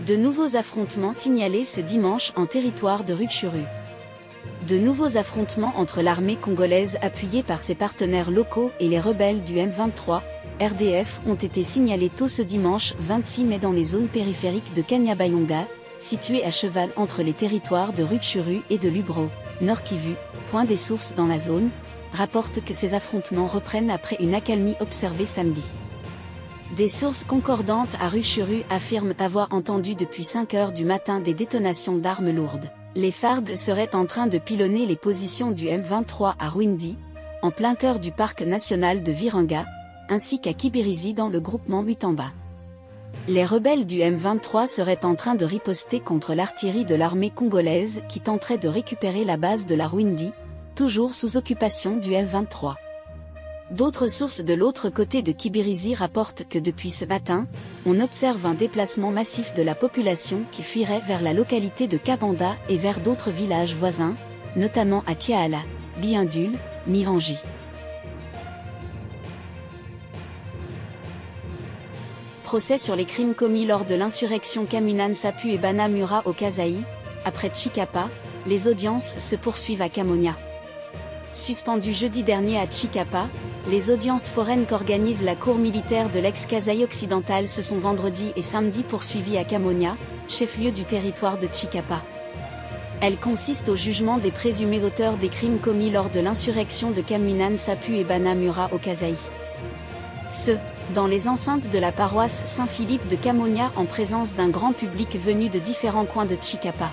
De nouveaux affrontements signalés ce dimanche en territoire de Rutshuru. De nouveaux affrontements entre l'armée congolaise appuyée par ses partenaires locaux et les rebelles du M23, RDF ont été signalés tôt ce dimanche 26 mai dans les zones périphériques de Kanyabayonga, situées à cheval entre les territoires de Rutshuru et de Lubero. Nord Kivu, point des sources dans la zone, rapporte que ces affrontements reprennent après une accalmie observée samedi. Des sources concordantes à Rutshuru affirment avoir entendu depuis 5 heures du matin des détonations d'armes lourdes. Les FARD seraient en train de pilonner les positions du M23 à Rwindi, en plein cœur du parc national de Virunga, ainsi qu'à Kibirizi dans le groupement Mutamba. Les rebelles du M23 seraient en train de riposter contre l'artillerie de l'armée congolaise qui tenterait de récupérer la base de la Rwindi, toujours sous occupation du M23. D'autres sources de l'autre côté de Kibirizi rapportent que depuis ce matin, on observe un déplacement massif de la population qui fuirait vers la localité de Kabanda et vers d'autres villages voisins, notamment à Kiaala, Biindul, Mirangi. Procès sur les crimes commis lors de l'insurrection Kamina Nsapu et Banamura au Kasaï, après Tshikapa, les audiences se poursuivent à Kamonia. Suspendues jeudi dernier à Tshikapa, les audiences foraines qu'organise la cour militaire de l'ex-Kasaï occidental se sont vendredi et samedi poursuivies à Kamonia, chef-lieu du territoire de Tshikapa. Elles consistent au jugement des présumés auteurs des crimes commis lors de l'insurrection de Kamina Nsapu et Banamura au Kasaï. Dans les enceintes de la paroisse Saint-Philippe de Kamonia en présence d'un grand public venu de différents coins de Tshikapa.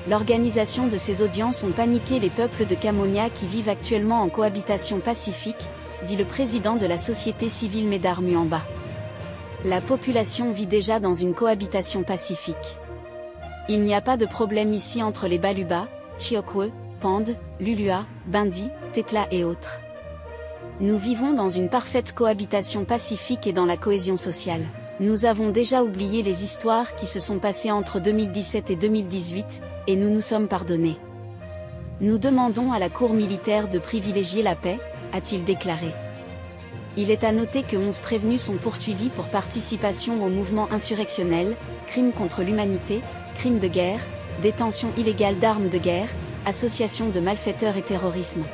L'organisation de ces audiences ont paniqué les peuples de Kamonia qui vivent actuellement en cohabitation pacifique, dit le président de la société civile Médard Muamba. La population vit déjà dans une cohabitation pacifique. Il n'y a pas de problème ici entre les Baluba, Chiokwe, Pand, Lulua, Bindi, Tetla et autres. Nous vivons dans une parfaite cohabitation pacifique et dans la cohésion sociale. Nous avons déjà oublié les histoires qui se sont passées entre 2017 et 2018, et nous nous sommes pardonnés. Nous demandons à la cour militaire de privilégier la paix, a-t-il déclaré. Il est à noter que 11 prévenus sont poursuivis pour participation au mouvement insurrectionnel, crimes contre l'humanité, crimes de guerre, détention illégale d'armes de guerre, association de malfaiteurs et terrorisme.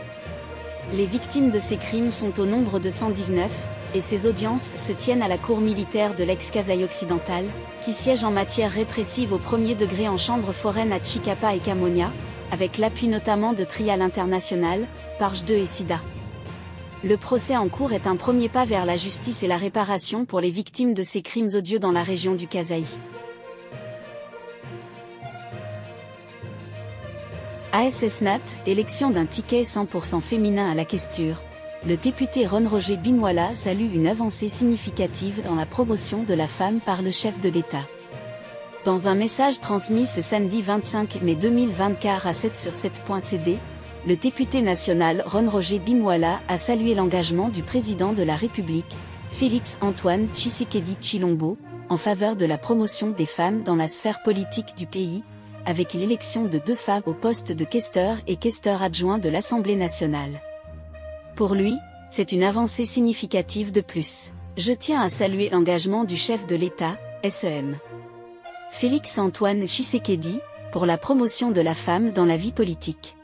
Les victimes de ces crimes sont au nombre de 119, et ces audiences se tiennent à la cour militaire de l'ex-Kasaï occidental, qui siège en matière répressive au premier degré en chambre foraine à Tshikapa et Kamonia, avec l'appui notamment de Trial International, Parge 2 et SIDA. Le procès en cours est un premier pas vers la justice et la réparation pour les victimes de ces crimes odieux dans la région du Kasaï. ASSNat, élection d'un ticket 100% féminin à la questure. Le député Ron-Roger Bimwala salue une avancée significative dans la promotion de la femme par le chef de l'État. Dans un message transmis ce samedi 25 mai 2024 à 7sur7.cd, le député national Ron-Roger Bimwala a salué l'engagement du président de la République, Félix-Antoine Tshisekedi Tshilombo, en faveur de la promotion des femmes dans la sphère politique du pays, avec l'élection de 2 femmes au poste de questeur et questeur adjoint de l'Assemblée nationale. Pour lui, c'est une avancée significative de plus. Je tiens à saluer l'engagement du chef de l'État, SEM. Félix-Antoine Tshisekedi, pour la promotion de la femme dans la vie politique.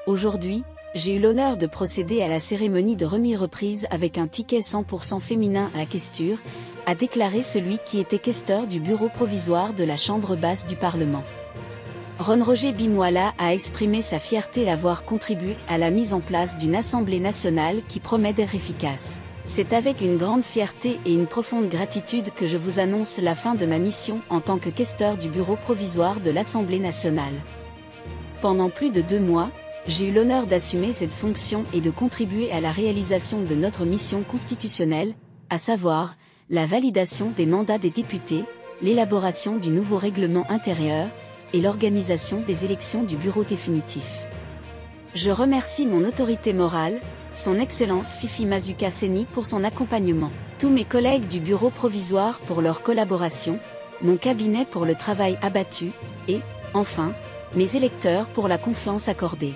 Aujourd'hui, j'ai eu l'honneur de procéder à la cérémonie de remise avec un ticket 100% féminin à la questure, a déclaré celui qui était questeur du bureau provisoire de la Chambre basse du Parlement. Ron-Roger Bimwala a exprimé sa fierté d'avoir contribué à la mise en place d'une Assemblée nationale qui promet d'être efficace. C'est avec une grande fierté et une profonde gratitude que je vous annonce la fin de ma mission en tant que questeur du bureau provisoire de l'Assemblée nationale. Pendant plus de 2 mois, j'ai eu l'honneur d'assumer cette fonction et de contribuer à la réalisation de notre mission constitutionnelle, à savoir, la validation des mandats des députés, l'élaboration du nouveau règlement intérieur, et l'organisation des élections du bureau définitif. Je remercie mon autorité morale, son Excellence Fifi Mazuka Seni pour son accompagnement, tous mes collègues du bureau provisoire pour leur collaboration, mon cabinet pour le travail abattu, et, enfin, mes électeurs pour la confiance accordée.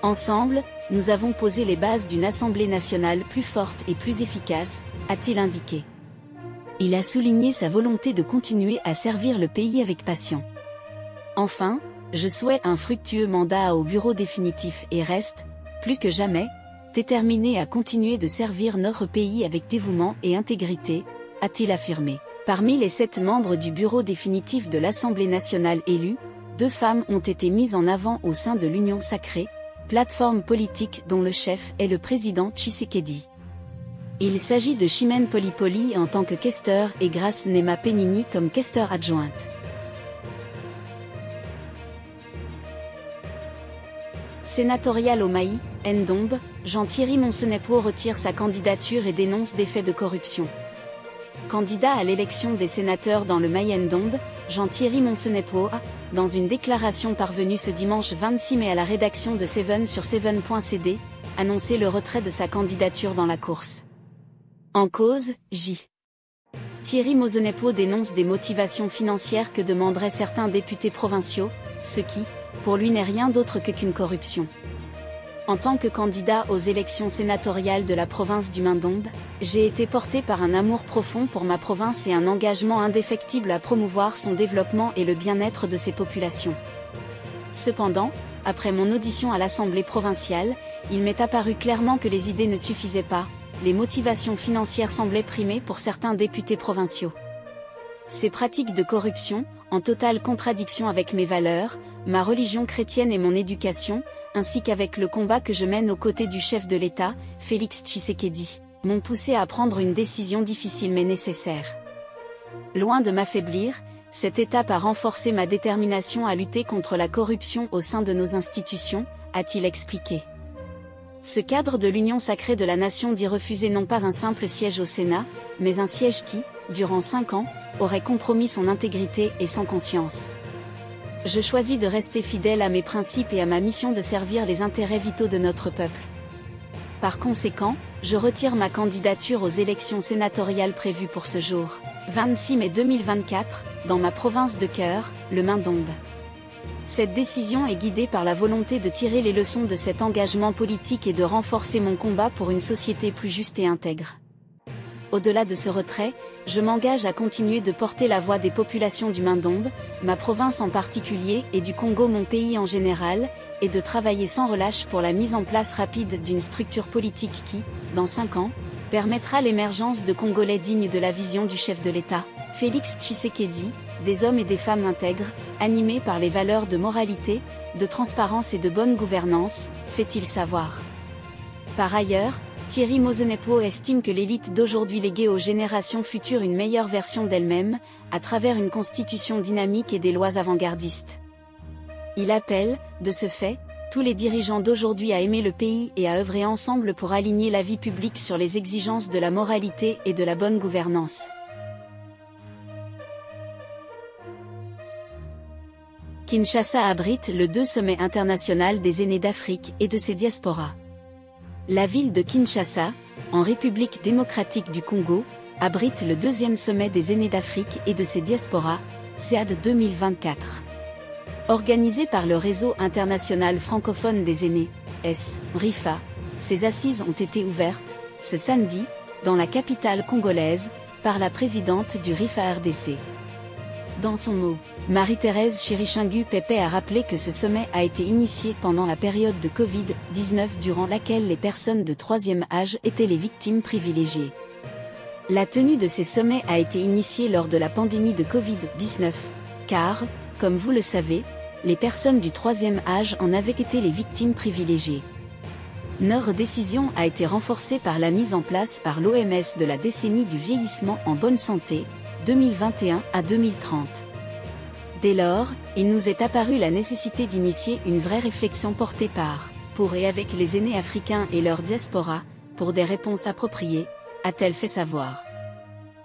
Ensemble, nous avons posé les bases d'une Assemblée nationale plus forte et plus efficace, a-t-il indiqué. Il a souligné sa volonté de continuer à servir le pays avec passion. Enfin, je souhaite un fructueux mandat au bureau définitif et reste, plus que jamais, déterminé à continuer de servir notre pays avec dévouement et intégrité, a-t-il affirmé. Parmi les 7 membres du bureau définitif de l'Assemblée nationale élus, 2 femmes ont été mises en avant au sein de l'Union sacrée, plateforme politique dont le chef est le président Tshisekedi. Il s'agit de Chimène Polypoly en tant que questeur et Grace Nema Penini comme questeur adjointe. Sénatorial au Maï, Ndombe, Jean-Thierry Monsenepo retire sa candidature et dénonce des faits de corruption. Candidat à l'élection des sénateurs dans le Maï-Ndombe, Jean-Thierry Monsenepo a, dans une déclaration parvenue ce dimanche 26 mai à la rédaction de Seven sur Seven.cd, annoncé le retrait de sa candidature dans la course. En cause, J. Thierry Monsenepo dénonce des motivations financières que demanderaient certains députés provinciaux, ce qui, pour lui n'est rien d'autre qu'une corruption. En tant que candidat aux élections sénatoriales de la province du Maï-Ndombe, j'ai été porté par un amour profond pour ma province et un engagement indéfectible à promouvoir son développement et le bien-être de ses populations. Cependant, après mon audition à l'Assemblée provinciale, il m'est apparu clairement que les idées ne suffisaient pas, les motivations financières semblaient primer pour certains députés provinciaux. Ces pratiques de corruption, en totale contradiction avec mes valeurs, ma religion chrétienne et mon éducation, ainsi qu'avec le combat que je mène aux côtés du chef de l'État, Félix Tshisekedi, m'ont poussé à prendre une décision difficile mais nécessaire. Loin de m'affaiblir, cette étape a renforcé ma détermination à lutter contre la corruption au sein de nos institutions, a-t-il expliqué. Ce cadre de l'Union sacrée de la nation dit refuser non pas un simple siège au Sénat, mais un siège qui, durant 5 ans, aurait compromis son intégrité et sans conscience. Je choisis de rester fidèle à mes principes et à ma mission de servir les intérêts vitaux de notre peuple. Par conséquent, je retire ma candidature aux élections sénatoriales prévues pour ce jour, 26 mai 2024, dans ma province de cœur, le Maï-Ndombe. Cette décision est guidée par la volonté de tirer les leçons de cet engagement politique et de renforcer mon combat pour une société plus juste et intègre. Au-delà de ce retrait, je m'engage à continuer de porter la voix des populations du Maï-Ndombe, ma province en particulier et du Congo mon pays en général, et de travailler sans relâche pour la mise en place rapide d'une structure politique qui, dans 5 ans, permettra l'émergence de Congolais dignes de la vision du chef de l'État, Félix Tshisekedi, des hommes et des femmes intègres, animés par les valeurs de moralité, de transparence et de bonne gouvernance, fait-il savoir. Par ailleurs, Thierry Monsenepo estime que l'élite d'aujourd'hui léguait aux générations futures une meilleure version d'elle-même, à travers une constitution dynamique et des lois avant-gardistes. Il appelle, de ce fait, tous les dirigeants d'aujourd'hui à aimer le pays et à œuvrer ensemble pour aligner la vie publique sur les exigences de la moralité et de la bonne gouvernance. Kinshasa abrite le 2 sommet international des aînés d'Afrique et de ses diasporas. La ville de Kinshasa, en République démocratique du Congo, abrite le 2e sommet des aînés d'Afrique et de ses diasporas, CEAD 2024. Organisé par le Réseau international francophone des aînés, RIFA, ces assises ont été ouvertes, ce samedi, dans la capitale congolaise, par la présidente du RIFA RDC. Dans son mot, Marie-Thérèse Chirichingu Pépé a rappelé que ce sommet a été initié pendant la période de Covid-19 durant laquelle les personnes de 3e âge étaient les victimes privilégiées. La tenue de ces sommets a été initiée lors de la pandémie de Covid-19, car, comme vous le savez, les personnes du 3e âge en avaient été les victimes privilégiées. Notre décision a été renforcée par la mise en place par l'OMS de la décennie du vieillissement en bonne santé, 2021 à 2030. Dès lors, il nous est apparu la nécessité d'initier une vraie réflexion portée par, pour et avec les aînés africains et leur diaspora, pour des réponses appropriées, a-t-elle fait savoir.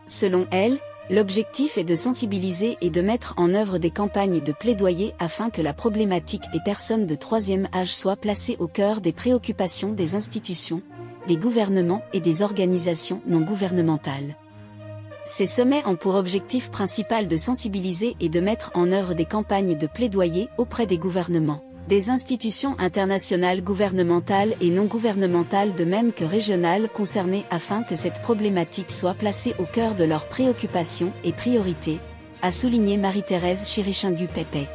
Selon elle, l'objectif est de sensibiliser et de mettre en œuvre des campagnes de plaidoyer afin que la problématique des personnes de 3e âge soit placée au cœur des préoccupations des institutions, des gouvernements et des organisations non gouvernementales. Ces sommets ont pour objectif principal de sensibiliser et de mettre en œuvre des campagnes de plaidoyer auprès des gouvernements, Des institutions internationales gouvernementales et non gouvernementales de même que régionales concernées afin que cette problématique soit placée au cœur de leurs préoccupations et priorités, a souligné Marie-Thérèse Chirichingu-Pépé.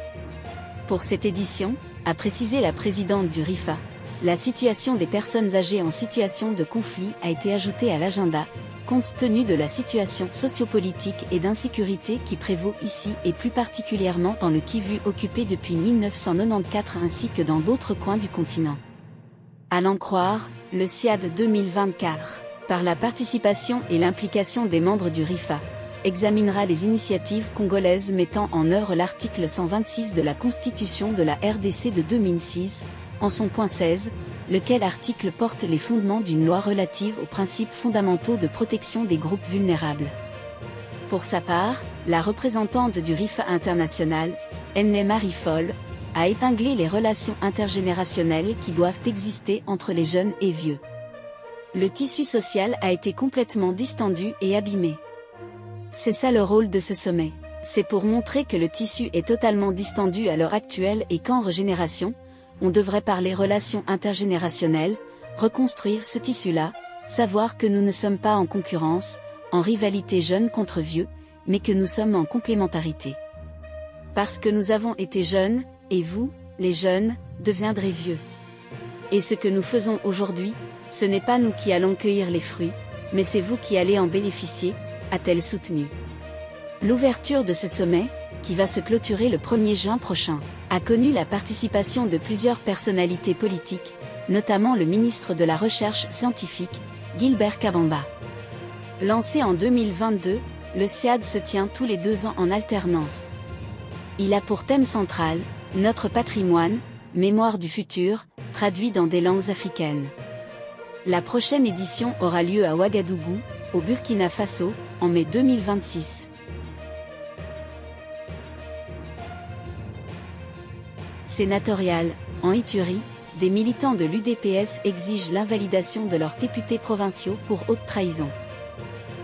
Pour cette édition, a précisé la présidente du RIFA, la situation des personnes âgées en situation de conflit a été ajoutée à l'agenda, compte tenu de la situation sociopolitique et d'insécurité qui prévaut ici et plus particulièrement dans le Kivu occupé depuis 1994 ainsi que dans d'autres coins du continent. À l'en croire, le SIAD 2024, par la participation et l'implication des membres du RIFA, examinera les initiatives congolaises mettant en œuvre l'article 126 de la Constitution de la RDC de 2006, en son point 16, lequel article porte les fondements d'une loi relative aux principes fondamentaux de protection des groupes vulnérables. Pour sa part, la représentante du RIFA international, Enne Marie Foll, a épinglé les relations intergénérationnelles qui doivent exister entre les jeunes et vieux. Le tissu social a été complètement distendu et abîmé. C'est ça le rôle de ce sommet. C'est pour montrer que le tissu est totalement distendu à l'heure actuelle et qu'en régénération, on devrait parler relations intergénérationnelles, reconstruire ce tissu-là, savoir que nous ne sommes pas en concurrence, en rivalité jeunes contre vieux, mais que nous sommes en complémentarité. Parce que nous avons été jeunes, et vous, les jeunes, deviendrez vieux. Et ce que nous faisons aujourd'hui, ce n'est pas nous qui allons cueillir les fruits, mais c'est vous qui allez en bénéficier, a-t-elle soutenu. L'ouverture de ce sommet, qui va se clôturer le 1er juin prochain, a connu la participation de plusieurs personnalités politiques, notamment le ministre de la Recherche scientifique, Gilbert Kabamba. Lancé en 2022, le SIAD se tient tous les 2 ans en alternance. Il a pour thème central, notre patrimoine, mémoire du futur, traduit dans des langues africaines. La prochaine édition aura lieu à Ouagadougou, au Burkina Faso, en mai 2026. Sénatorial, en Ituri, des militants de l'UDPS exigent l'invalidation de leurs députés provinciaux pour haute trahison.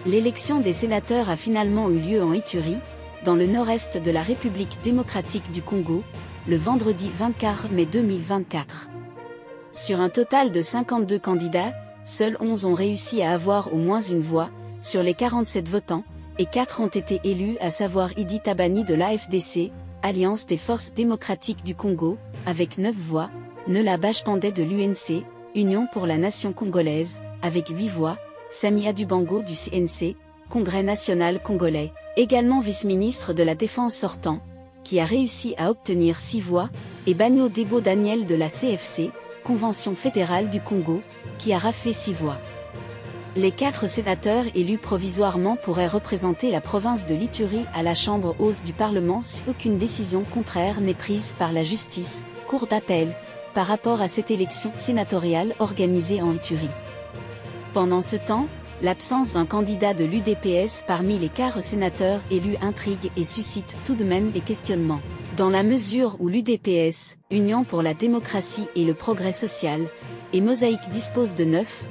L'élection des sénateurs a finalement eu lieu en Ituri, dans le nord-est de la République démocratique du Congo, le vendredi 24 mai 2024. Sur un total de 52 candidats, seuls 11 ont réussi à avoir au moins une voix, sur les 47 votants, et 4 ont été élus à savoir Idi Tabani de l'AFDC, Alliance des forces démocratiques du Congo, avec 9 voix, Nela Bashpandeh de l'UNC, Union pour la nation congolaise, avec 8 voix, Sami Adubango du CNC, Congrès national congolais, également vice-ministre de la Défense sortant, qui a réussi à obtenir 6 voix, et Bagno Debo Daniel de la CFC, Convention fédérale du Congo, qui a raflé 6 voix. Les 4 sénateurs élus provisoirement pourraient représenter la province de l'Ituri à la Chambre haute du Parlement si aucune décision contraire n'est prise par la justice, cour d'appel, par rapport à cette élection sénatoriale organisée en Ituri. Pendant ce temps, l'absence d'un candidat de l'UDPS parmi les 4 sénateurs élus intrigue et suscite tout de même des questionnements. Dans la mesure où l'UDPS, Union pour la démocratie et le progrès social, et Mosaïque dispose de 9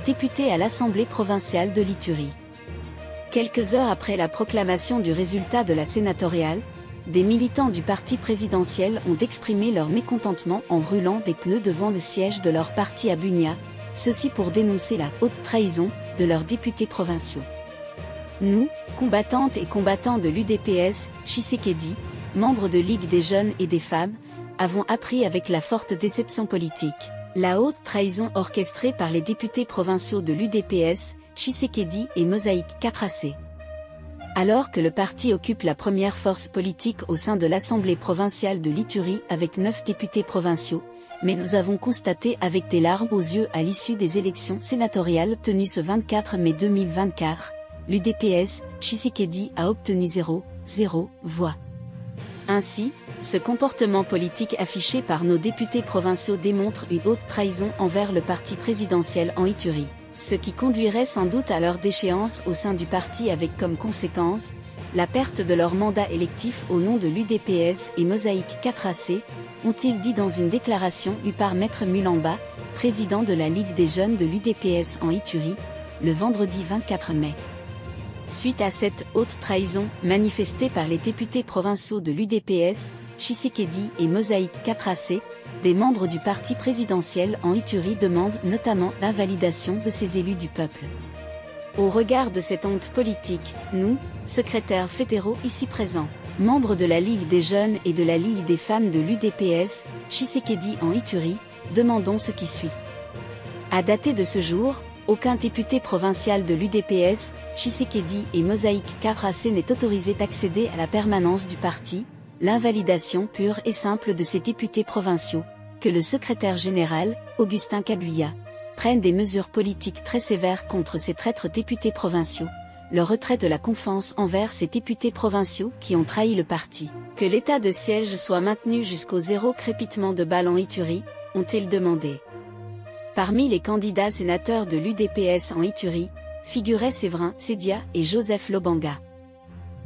députés à l'Assemblée provinciale de l'Ituri. Quelques heures après la proclamation du résultat de la sénatoriale, des militants du parti présidentiel ont exprimé leur mécontentement en brûlant des pneus devant le siège de leur parti à Bunia, ceci pour dénoncer la haute trahison de leurs députés provinciaux. Nous, combattantes et combattants de l'UDPS, Tshisekedi, membres de Ligue des jeunes et des femmes, avons appris avec la forte déception politique la haute trahison orchestrée par les députés provinciaux de l'UDPS, Tshisekedi et Mosaïque 4AC. Alors que le parti occupe la première force politique au sein de l'Assemblée provinciale de l'Ituri avec 9 députés provinciaux, mais nous avons constaté avec des larmes aux yeux à l'issue des élections sénatoriales tenues ce 24 mai 2024, l'UDPS, Tshisekedi a obtenu 0 voix. Ainsi, ce comportement politique affiché par nos députés provinciaux démontre une haute trahison envers le parti présidentiel en Ituri, ce qui conduirait sans doute à leur déchéance au sein du parti avec comme conséquence, la perte de leur mandat électif au nom de l'UDPS et Mosaïque 4AC, ont-ils dit dans une déclaration lue par Maître Mulamba, président de la Ligue des jeunes de l'UDPS en Ituri, le vendredi 24 mai. Suite à cette haute trahison manifestée par les députés provinciaux de l'UDPS, Tshisekedi et Mosaïque 4AC, des membres du parti présidentiel en Ituri demandent notamment l'invalidation de ces élus du peuple. Au regard de cette honte politique, nous, secrétaires fédéraux ici présents, membres de la Ligue des jeunes et de la Ligue des femmes de l'UDPS, Tshisekedi en Ituri, demandons ce qui suit. À dater de ce jour, aucun député provincial de l'UDPS, Tshisekedi et Mosaïque 4AC n'est autorisé d'accéder à la permanence du parti, l'invalidation pure et simple de ces députés provinciaux, que le secrétaire général, Augustin Kabuya, prenne des mesures politiques très sévères contre ces traîtres députés provinciaux, le retrait de la confiance envers ces députés provinciaux qui ont trahi le parti, que l'état de siège soit maintenu jusqu'au zéro crépitement de balles en Ituri, ont-ils demandé. Parmi les candidats sénateurs de l'UDPS en Ituri, figuraient Séverin Tsedia et Joseph Lobanga.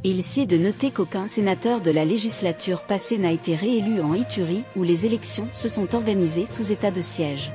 Il sied de noter qu'aucun sénateur de la législature passée n'a été réélu en Ituri où les élections se sont organisées sous état de siège.